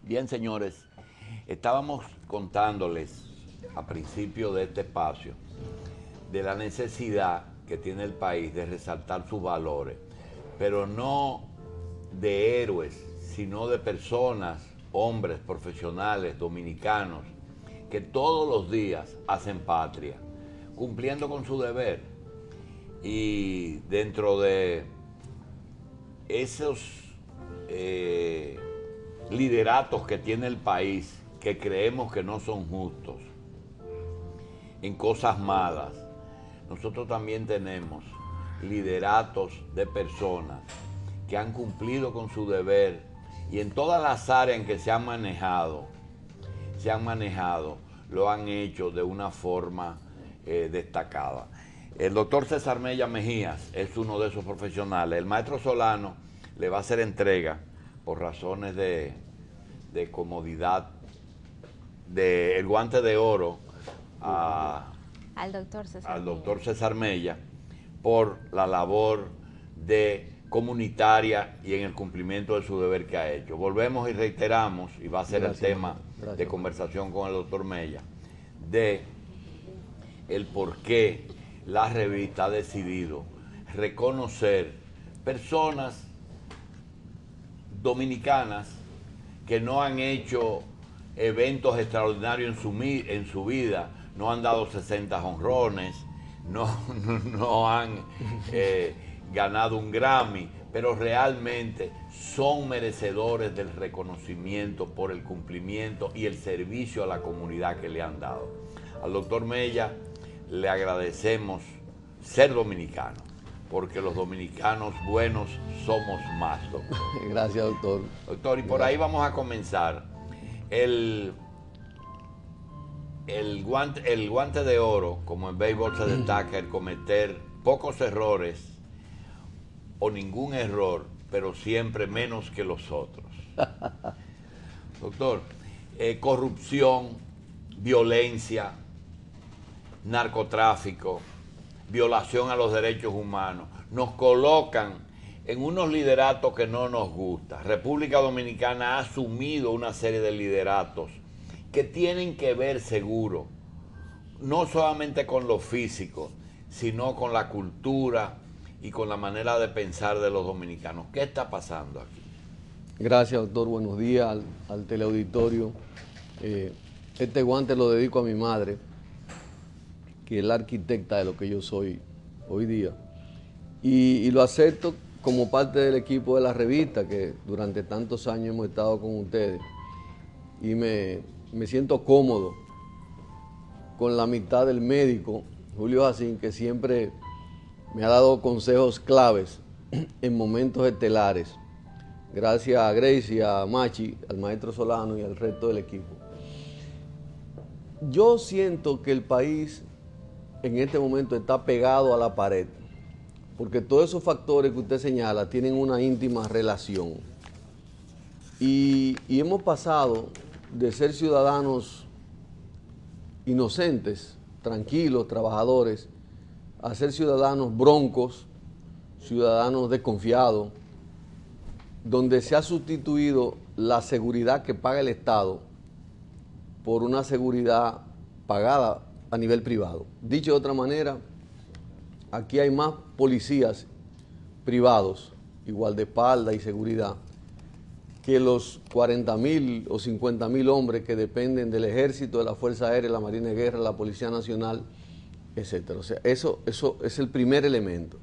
Bien, señores, estábamos contándoles a principio de este espacio de la necesidad que tiene el país de resaltar sus valores, pero no de héroes, sino de personas, hombres, profesionales, dominicanos, que todos los días hacen patria, cumpliendo con su deber. Y dentro de esos lideratos que tiene el país, que creemos que no son justos, en cosas malas, nosotros también tenemos lideratos de personas que han cumplido con su deber y en todas las áreas en que se han manejado, lo han hecho de una forma destacada. El doctor César Mella Mejías es uno de esos profesionales. El maestro Solano le va a hacer entrega, por razones de comodidad, del guante de oro al doctor César Mella por la labor comunitaria y en el cumplimiento de su deber que ha hecho. Volvemos y reiteramos, y va a ser el tema de conversación con el doctor Mella, de el por qué la revista ha decidido reconocer personas dominicanas que no han hecho eventos extraordinarios en su vida, no han dado 60 jonrones, no han ganado un Grammy, pero realmente son merecedores del reconocimiento por el cumplimiento y el servicio a la comunidad que le han dado. Al doctor Mella le agradecemos ser dominicano, porque los dominicanos buenos somos más, doctor. Gracias, doctor. Doctor, y por ahí vamos a comenzar. El guante de oro, como en béisbol se destaca, el cometer pocos errores o ningún error, pero siempre menos que los otros. Doctor, corrupción, violencia, narcotráfico, violación a los derechos humanos, nos colocan en unos lideratos que no nos gustan. República Dominicana ha asumido una serie de lideratos que tienen que ver seguro, no solamente con lo físico, sino con la cultura y con la manera de pensar de los dominicanos. ¿Qué está pasando aquí? Gracias, doctor. Buenos días al teleauditorio. Este guante lo dedico a mi madre, que es la arquitecta de lo que yo soy hoy día. Y lo acepto como parte del equipo de la revista, que durante tantos años hemos estado con ustedes. Y me siento cómodo con la mitad del médico, Julio Jacín, que siempre me ha dado consejos claves en momentos estelares. Gracias a Gracie, a Machi, al maestro Solano y al resto del equipo. Yo siento que el país en este momento está pegado a la pared, porque todos esos factores que usted señala tienen una íntima relación. Y hemos pasado de ser ciudadanos inocentes, tranquilos, trabajadores, a ser ciudadanos broncos, ciudadanos desconfiados, donde se ha sustituido la seguridad que paga el Estado por una seguridad pagada a nivel privado. Dicho de otra manera, aquí hay más policías privados, igual de espalda y seguridad, que los 40.000 o 50.000 hombres que dependen del Ejército, de la Fuerza Aérea, la Marina de Guerra, la Policía Nacional, etc. O sea, eso es el primer elemento.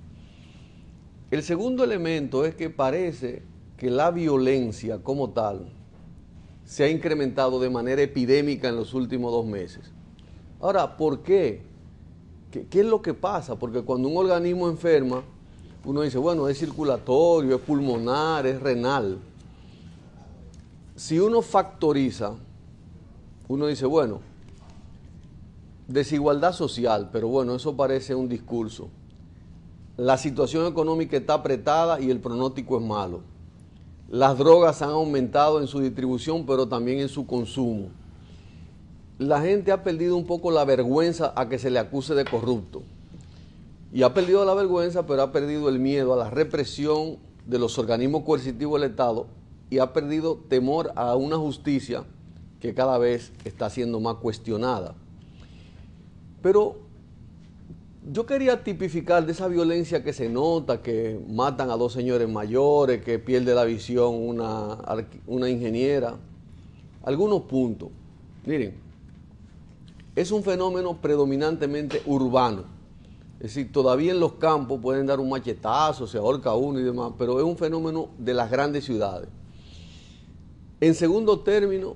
El segundo elemento es que parece que la violencia como tal se ha incrementado de manera epidémica en los últimos 2 meses. Ahora, ¿por qué? ¿Qué es lo que pasa? Porque cuando un organismo enferma, uno dice, bueno, es circulatorio, es pulmonar, es renal. Si uno factoriza, uno dice, bueno, desigualdad social, pero bueno, eso parece un discurso. La situación económica está apretada y el pronóstico es malo. Las drogas han aumentado en su distribución, pero también en su consumo. La gente ha perdido un poco la vergüenza a que se le acuse de corrupto. Y ha perdido la vergüenza, pero ha perdido el miedo a la represión de los organismos coercitivos del Estado y ha perdido temor a una justicia que cada vez está siendo más cuestionada. Pero yo quería tipificar de esa violencia que se nota, que matan a dos señores mayores, que pierde la visión una ingeniera, algunos puntos. Miren, es un fenómeno predominantemente urbano. Es decir, todavía en los campos pueden dar un machetazo, se ahorca uno y demás, pero es un fenómeno de las grandes ciudades. En segundo término,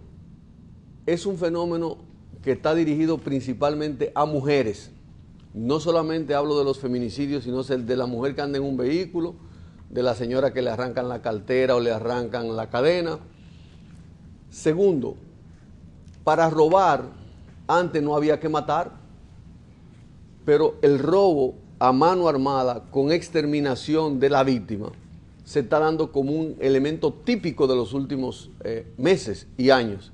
es un fenómeno que está dirigido principalmente a mujeres. No solamente hablo de los feminicidios, sino de la mujer que anda en un vehículo, de la señora que le arrancan la cartera o le arrancan la cadena. Segundo, para robar, antes no había que matar, pero el robo a mano armada con exterminación de la víctima se está dando como un elemento típico de los últimos meses y años.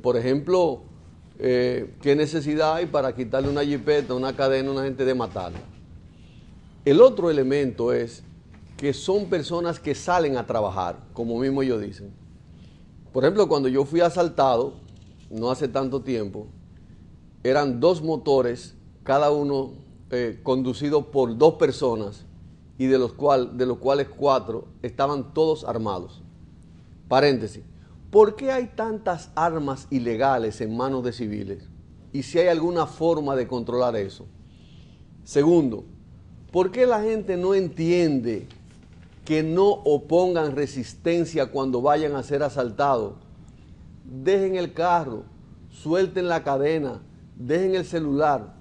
Por ejemplo, ¿qué necesidad hay para quitarle una jipeta, una cadena a una gente de matarla? El otro elemento es que son personas que salen a trabajar, como mismo ellos dicen. Por ejemplo, cuando yo fui asaltado, no hace tanto tiempo, eran 2 motores, cada uno conducido por 2 personas, y de los cuales 4 estaban todos armados. Paréntesis. ¿Por qué hay tantas armas ilegales en manos de civiles? Y si hay alguna forma de controlar eso. Segundo, ¿por qué la gente no entiende que no opongan resistencia cuando vayan a ser asaltados? Dejen el carro, suelten la cadena, dejen el celular.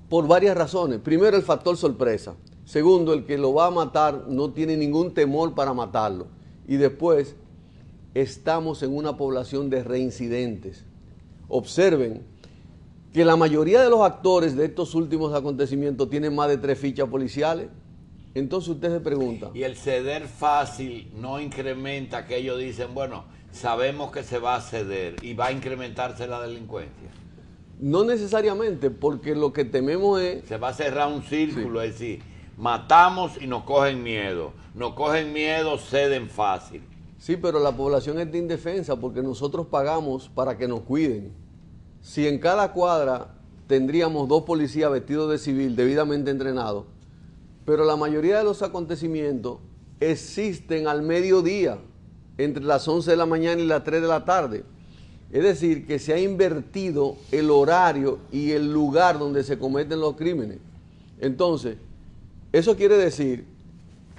Por varias razones. Primero, el factor sorpresa. Segundo, el que lo va a matar no tiene ningún temor para matarlo. Y después, estamos en una población de reincidentes. Observen que la mayoría de los actores de estos últimos acontecimientos tienen más de 3 fichas policiales. Entonces usted se pregunta. Y el ceder fácil no incrementa que ellos dicen, bueno, sabemos que se va a ceder y va a incrementarse la delincuencia. No necesariamente, porque lo que tememos es... Se va a cerrar un círculo, Sí. es decir, matamos y nos cogen miedo. Nos cogen miedo, ceden fácil. Sí, pero la población está indefensa porque nosotros pagamos para que nos cuiden. Si en cada cuadra tendríamos 2 policías vestidos de civil, debidamente entrenados, pero la mayoría de los acontecimientos existen al mediodía, entre las 11 de la mañana y las 3 de la tarde. Es decir, que se ha invertido el horario y el lugar donde se cometen los crímenes. Entonces, eso quiere decir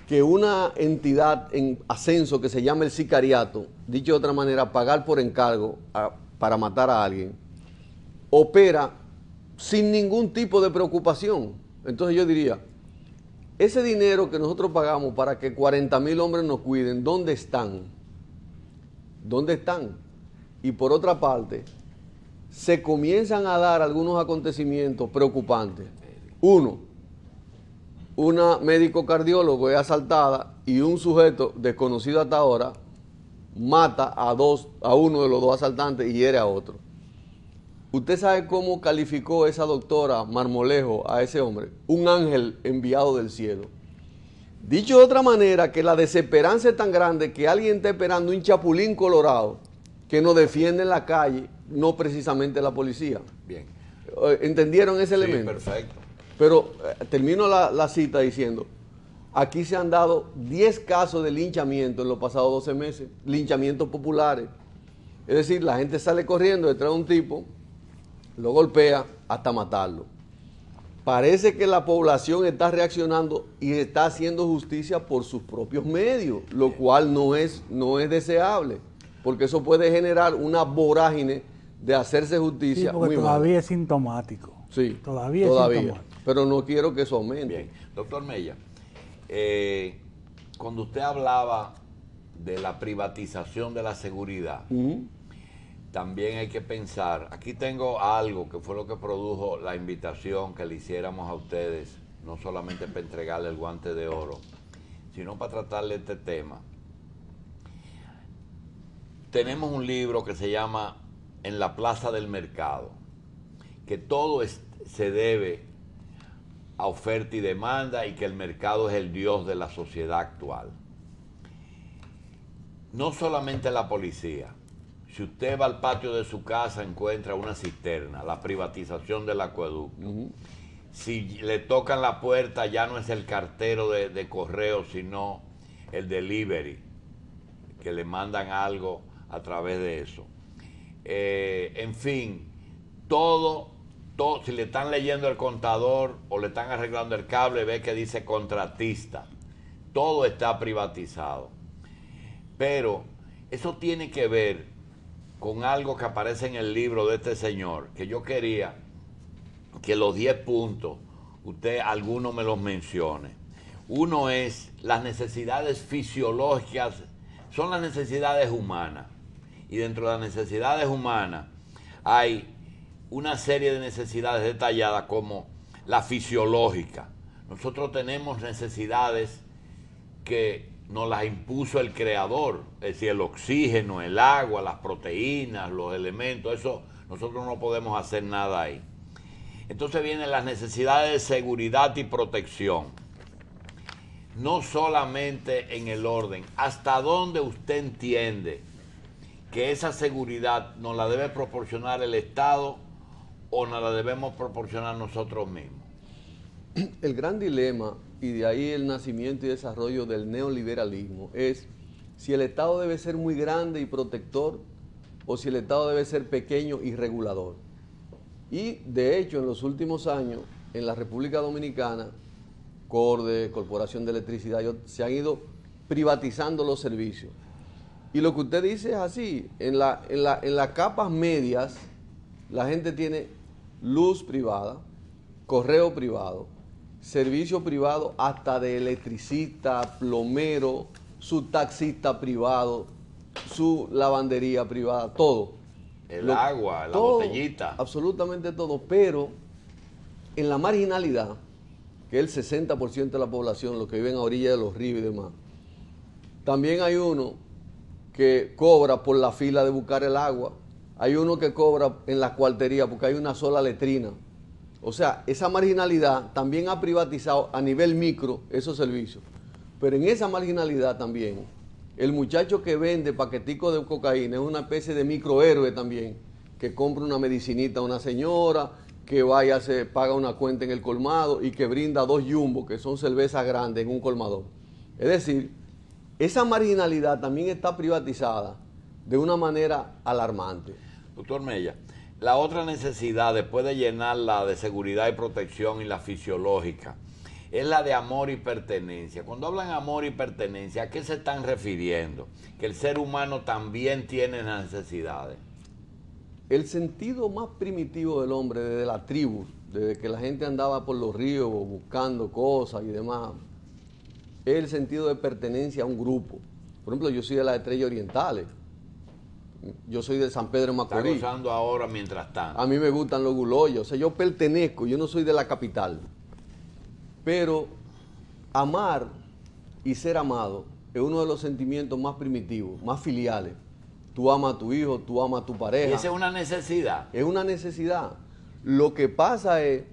que una entidad en ascenso que se llama el sicariato, dicho de otra manera, pagar por encargo para matar a alguien, opera sin ningún tipo de preocupación. Entonces yo diría, ese dinero que nosotros pagamos para que 40,000 hombres nos cuiden, ¿dónde están? ¿Dónde están? Y por otra parte, se comienzan a dar algunos acontecimientos preocupantes. Uno, una médico cardiólogo es asaltada y un sujeto desconocido hasta ahora mata a uno de los 2 asaltantes y hiere a otro. ¿Usted sabe cómo calificó esa doctora Marmolejo a ese hombre? Un ángel enviado del cielo. Dicho de otra manera, que la desesperanza es tan grande que alguien está esperando un chapulín colorado que nos defiende en la calle, no precisamente la policía. Bien. ¿Entendieron ese Sí, elemento? perfecto. Pero termino la cita diciendo, aquí se han dado 10 casos de linchamiento en los pasados 12 meses, linchamientos populares. Es decir, la gente sale corriendo detrás de un tipo, lo golpea hasta matarlo. Parece que la población está reaccionando y está haciendo justicia por sus propios medios, lo cual no es deseable, porque eso puede generar una vorágine de hacerse justicia. Sí, porque muy todavía mala. Es sintomático. Sí, todavía es sintomático. Pero no quiero que eso aumente. Bien. Doctor Mella, cuando usted hablaba de la privatización de la seguridad, también hay que pensar, aquí tengo algo que fue lo que produjo la invitación que le hiciéramos a ustedes, no solamente para entregarle el guante de oro, sino para tratarle este tema. Tenemos un libro que se llama En la Plaza del Mercado, que todo se debe a oferta y demanda y que el mercado es el dios de la sociedad actual. no solamente la policía. Si usted va al patio de su casa, encuentra una cisterna, la privatización del acueducto. Si le tocan la puerta, ya no es el cartero de correo, sino el delivery, que le mandan algo a través de eso. En fin, todo, si le están leyendo el contador o le están arreglando el cable, ve que dice contratista. Todo está privatizado. Pero eso tiene que ver con algo que aparece en el libro de este señor, que yo quería que los 10 puntos, usted alguno me los mencione. Uno es las necesidades fisiológicas, son las necesidades humanas. Y dentro de las necesidades humanas hay una serie de necesidades detalladas como la fisiológica. Nosotros tenemos necesidades que nos las impuso el creador, es decir, el oxígeno, el agua, las proteínas, los elementos, eso nosotros no podemos hacer nada ahí. Entonces vienen las necesidades de seguridad y protección. No solamente en el orden, hasta dónde usted entiende que esa seguridad nos la debe proporcionar el Estado o nos la debemos proporcionar nosotros mismos. El gran dilema, y de ahí el nacimiento y desarrollo del neoliberalismo, es si el Estado debe ser muy grande y protector o si el Estado debe ser pequeño y regulador. Y de hecho, en los últimos años, en la República Dominicana, CORDE, Corporación de Electricidad, se han ido privatizando los servicios. Y lo que usted dice es así, en las capas medias, la gente tiene luz privada, correo privado, servicio privado hasta de electricista, plomero, su taxista privado, su lavandería privada, todo. El agua, la botellita. Absolutamente todo, pero en la marginalidad, que es el 60% de la población, los que viven a orilla de los ríos y demás, también hay uno que cobra por la fila de buscar el agua, hay uno que cobra en la cuartería porque hay una sola letrina. O sea, esa marginalidad también ha privatizado a nivel micro esos servicios. Pero en esa marginalidad también, el muchacho que vende paqueticos de cocaína es una especie de microhéroe también, que compra una medicinita a una señora, que vaya, se paga una cuenta en el colmado y que brinda 2 Jumbo, que son cervezas grandes, en un colmador. Es decir, esa marginalidad también está privatizada de una manera alarmante. Doctor Mella, la otra necesidad, después de llenar la de seguridad y protección y la fisiológica, es la de amor y pertenencia. Cuando hablan de amor y pertenencia, ¿a qué se están refiriendo? Que el ser humano también tiene necesidades. El sentido más primitivo del hombre, desde la tribu, desde que la gente andaba por los ríos buscando cosas y demás, es el sentido de pertenencia a un grupo. Por ejemplo, yo soy de las Estrellas Orientales. Yo soy de San Pedro de Macorís. Está gozando ahora mientras tanto. A mí me gustan los guloyos. O sea, yo pertenezco, yo no soy de la capital. Pero amar y ser amado es uno de los sentimientos más primitivos, más filiales. Tú amas a tu hijo, tú amas a tu pareja. Y esa es una necesidad. Es una necesidad. Lo que pasa es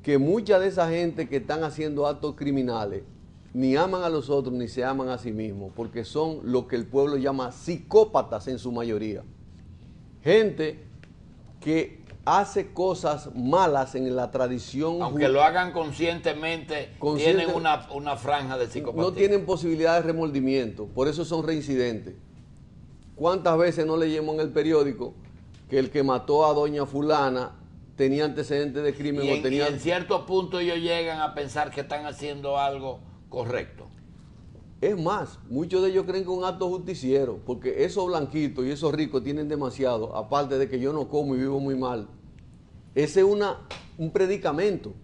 que mucha de esa gente que están haciendo actos criminales ni aman a los otros ni se aman a sí mismos, porque son lo que el pueblo llama psicópatas en su mayoría. Gente que hace cosas malas en la tradición. Aunque lo hagan conscientemente, tienen una franja de psicopatía. No tienen posibilidad de remordimiento, por eso son reincidentes. ¿Cuántas veces no leímos en el periódico que el que mató a doña fulana tenía antecedentes de crimen? Y en cierto punto ellos llegan a pensar que están haciendo algo correcto. Es más, muchos de ellos creen que es un acto justiciero, porque esos blanquitos y esos ricos tienen demasiado, aparte de que yo no como y vivo muy mal. Ese es un predicamento.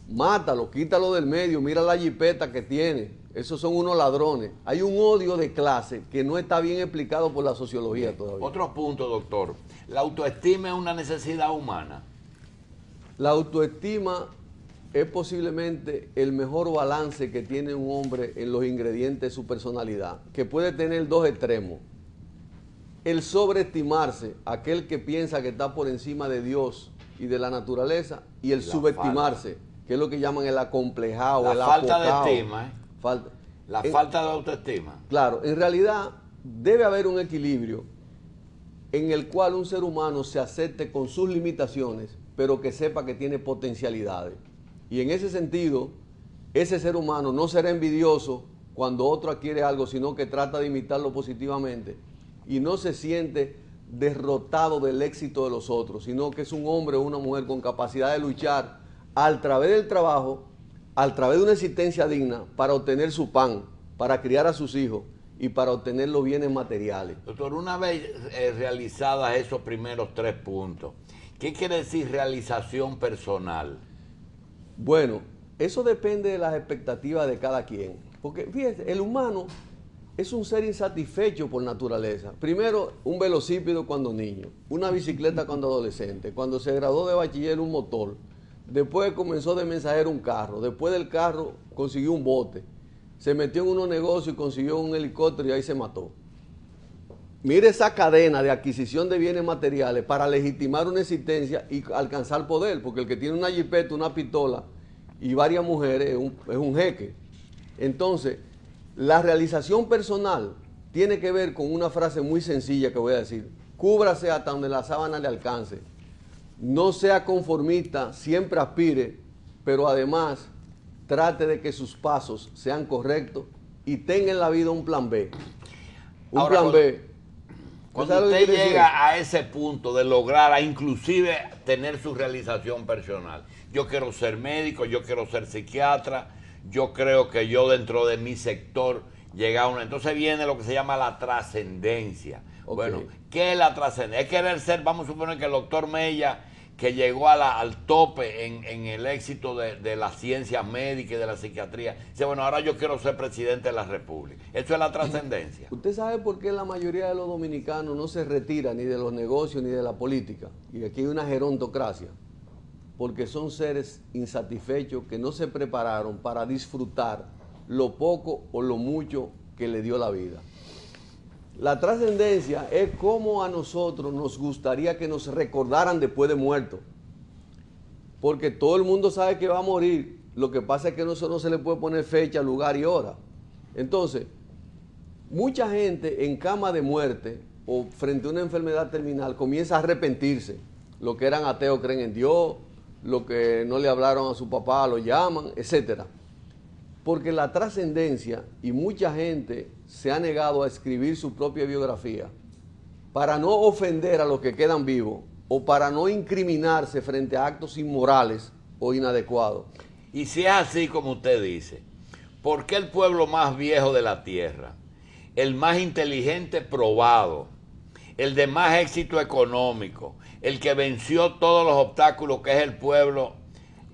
Mátalo, quítalo del medio, mira la jipeta que tiene. Esos son unos ladrones. Hay un odio de clase que no está bien explicado por la sociología todavía. Otro punto, doctor. La autoestima es una necesidad humana. La autoestima es posiblemente el mejor balance que tiene un hombre en los ingredientes de su personalidad, que puede tener 2 extremos. El sobreestimarse, aquel que piensa que está por encima de Dios y de la naturaleza, y el subestimarse, que es lo que llaman el acomplejado, el apocado. La falta de estima. La falta de autoestima. Claro, en realidad debe haber un equilibrio en el cual un ser humano se acepte con sus limitaciones, pero que sepa que tiene potencialidades. Y en ese sentido, ese ser humano no será envidioso cuando otro adquiere algo, sino que trata de imitarlo positivamente y no se siente derrotado del éxito de los otros, sino que es un hombre o una mujer con capacidad de luchar a través del trabajo, a través de una existencia digna, para obtener su pan, para criar a sus hijos y para obtener los bienes materiales. Doctor, una vez realizadas esos primeros 3 puntos, ¿qué quiere decir realización personal? Bueno, eso depende de las expectativas de cada quien. Porque fíjense, el humano es un ser insatisfecho por naturaleza. Primero, un velocípedo cuando niño, una bicicleta cuando adolescente, cuando se graduó de bachiller un motor, después comenzó de mensajero un carro, después del carro consiguió un bote, se metió en unos negocios y consiguió un helicóptero y ahí se mató. Mire esa cadena de adquisición de bienes materiales para legitimar una existencia y alcanzar poder, porque el que tiene una jipeta, una pistola y varias mujeres es un jeque. Entonces, la realización personal tiene que ver con una frase muy sencilla que voy a decir: cúbrase hasta donde la sábana le alcance. No sea conformista, siempre aspire, pero además trate de que sus pasos sean correctos y tenga en la vida un plan B. Un Ahora, plan B. Cuando usted llega a ese punto de lograr a inclusive tener su realización personal, yo quiero ser médico, yo quiero ser psiquiatra, yo creo que yo dentro de mi sector llega a una... Entonces viene lo que se llama la trascendencia. Okay. Bueno, ¿qué es la trascendencia? Es querer ser, vamos a suponer que el doctor Mella, que llegó al tope en el éxito de las ciencias médicas y de la psiquiatría, dice, bueno, ahora yo quiero ser presidente de la República. Eso es la trascendencia. ¿Usted sabe por qué la mayoría de los dominicanos no se retira ni de los negocios ni de la política? Y aquí hay una gerontocracia. Porque son seres insatisfechos que no se prepararon para disfrutar lo poco o lo mucho que le dio la vida. La trascendencia es como a nosotros nos gustaría que nos recordaran después de muerto. Porque todo el mundo sabe que va a morir. Lo que pasa es que no se le puede poner fecha, lugar y hora. Entonces, mucha gente en cama de muerte o frente a una enfermedad terminal comienza a arrepentirse. Los que eran ateos creen en Dios, los que no le hablaron a su papá lo llaman, etcétera. Porque la trascendencia, y mucha gente se ha negado a escribir su propia biografía para no ofender a los que quedan vivos o para no incriminarse frente a actos inmorales o inadecuados. Y si es así como usted dice, ¿por qué el pueblo más viejo de la tierra, el más inteligente probado, el de más éxito económico, el que venció todos los obstáculos, que es el pueblo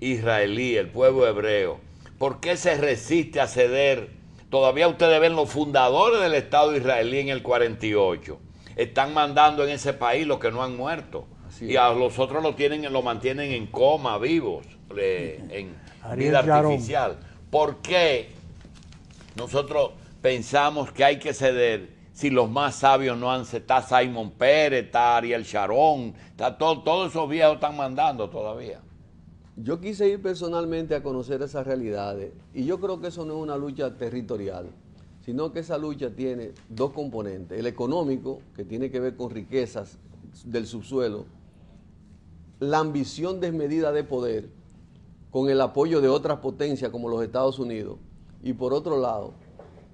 israelí, el pueblo hebreo, por qué se resiste a ceder? Todavía ustedes ven los fundadores del Estado israelí en el 48. Están mandando en ese país los que no han muerto. Así y a los otros lo mantienen en coma, vivos, en vida artificial. ¿Por qué nosotros pensamos que hay que ceder si los más sabios no han cedido? Está Simón Pérez, está Ariel Sharon, está todos esos viejos están mandando todavía. Yo quise ir personalmente a conocer esas realidades y yo creo que eso no es una lucha territorial, sino que esa lucha tiene 2 componentes. El económico, que tiene que ver con riquezas del subsuelo, la ambición desmedida de poder, con el apoyo de otras potencias como los Estados Unidos, y por otro lado,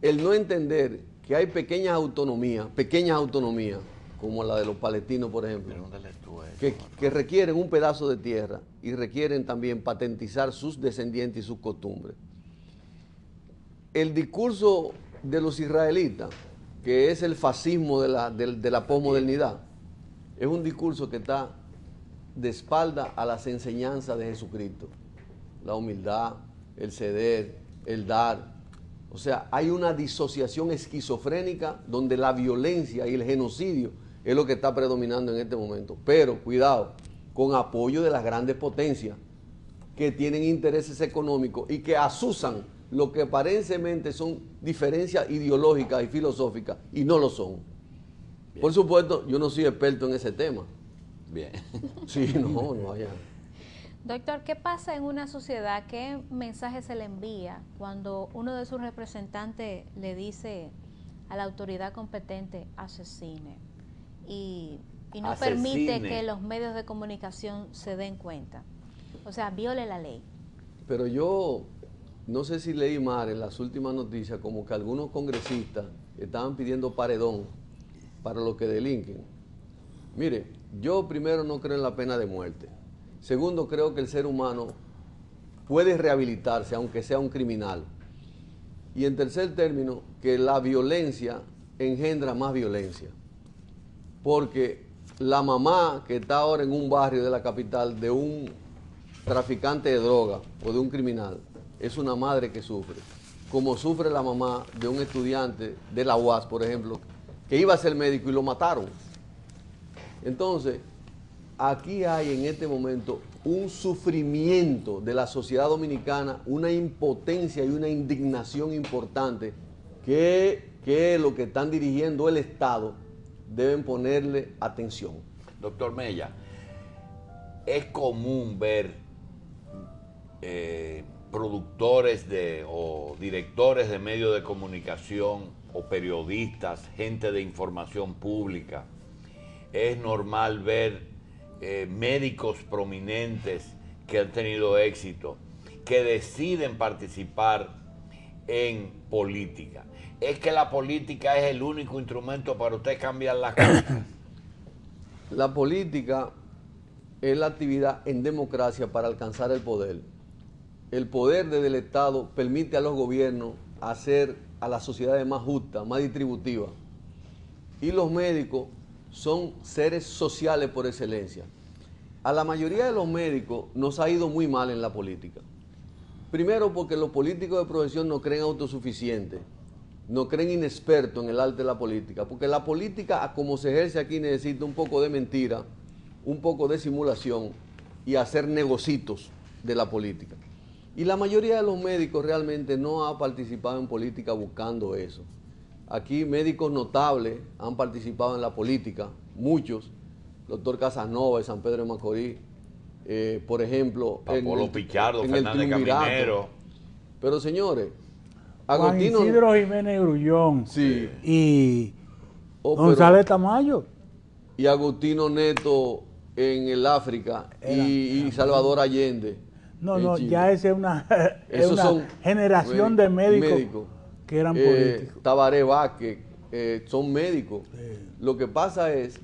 el no entender que hay pequeñas autonomías, como la de los palestinos, por ejemplo, que requieren un pedazo de tierra y requieren también patentizar sus descendientes y sus costumbres. El discurso de los israelitas, que es el fascismo de la posmodernidad, es un discurso que está de espalda a las enseñanzas de Jesucristo. La humildad, el ceder, el dar. O sea, hay una disociación esquizofrénica donde la violencia y el genocidio es lo que está predominando en este momento. Pero, cuidado, con apoyo de las grandes potencias que tienen intereses económicos y que asusan lo que aparentemente son diferencias ideológicas y filosóficas y no lo son. Bien. Por supuesto, yo no soy experto en ese tema. Bien. Sí, no vaya. Doctor, ¿qué pasa en una sociedad? ¿Qué mensaje se le envía cuando uno de sus representantes le dice a la autoridad competente asesine y no permite que los medios de comunicación se den cuenta? O sea, viole la ley. Pero yo no sé si leí mal en las últimas noticias como que algunos congresistas estaban pidiendo paredón para los que delinquen. Mire, yo primero no creo en la pena de muerte. Segundo, creo que el ser humano puede rehabilitarse aunque sea un criminal. Y en tercer término, que la violencia engendra más violencia. Porque la mamá que está ahora en un barrio de la capital de un traficante de droga o de un criminal, es una madre que sufre. Como sufre la mamá de un estudiante de la UAS, por ejemplo, que iba a ser médico y lo mataron. Entonces, aquí hay en este momento un sufrimiento de la sociedad dominicana, una impotencia y una indignación importante que lo que están dirigiendo el Estado deben ponerle atención. Doctor Mella, es común ver productores o directores de medios de comunicación o periodistas, gente de información pública. Es normal ver médicos prominentes que han tenido éxito, que deciden participar en política. ¿Es que la política es el único instrumento para usted cambiar las cosas? La política es la actividad en democracia para alcanzar el poder. El poder desde el Estado permite a los gobiernos hacer a las sociedades más justas, más distributivas. Y los médicos son seres sociales por excelencia. A la mayoría de los médicos nos ha ido muy mal en la política. Primero porque los políticos de profesión no creen autosuficientes, no creen inexpertos en el arte de la política, porque la política, como se ejerce aquí, necesita un poco de mentira, un poco de simulación y hacer negocios de la política. Y la mayoría de los médicos realmente no ha participado en política buscando eso. Aquí médicos notables han participado en la política, muchos, doctor Casanova de San Pedro de Macorís, por ejemplo, Pablo Pichardo, Fernández Caminero. Pero señores, Juan Isidro Jiménez Grullón, sí, y González Tamayo. Y Agustino Neto en el África y Salvador Allende. No, Chile. ya esa es una generación de médicos que eran políticos. Tabaré Vázquez, son médicos. Sí. Lo que pasa es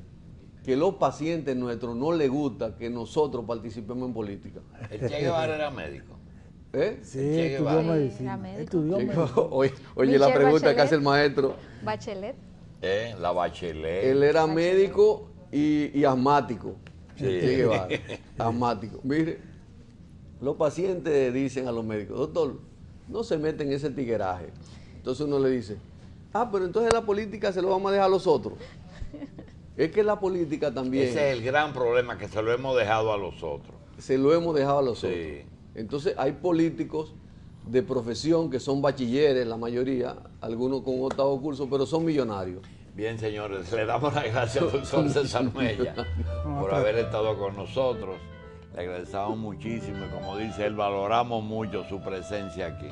que los pacientes nuestros no les gusta que nosotros participemos en política. El Che Guevara era médico. Sí, estudió medicina. Oye, la pregunta que hace el maestro. Bachelet. La Bachelet. Él era médico y asmático. Sí. Che Guevara, asmático. Mire, los pacientes dicen a los médicos, doctor, no se meten en ese tigueraje. Entonces uno le dice, pero entonces la política se lo vamos a dejar a los otros. Es que la política también... Ese es el gran problema, que se lo hemos dejado a los otros. Se lo hemos dejado a los Sí. otros. Entonces hay políticos de profesión que son bachilleres, la mayoría, algunos con octavo curso, pero son millonarios. Bien, señores, le damos las gracias al doctor César Mella por haber estado con nosotros. Le agradecemos muchísimo y, como dice él, valoramos mucho su presencia aquí.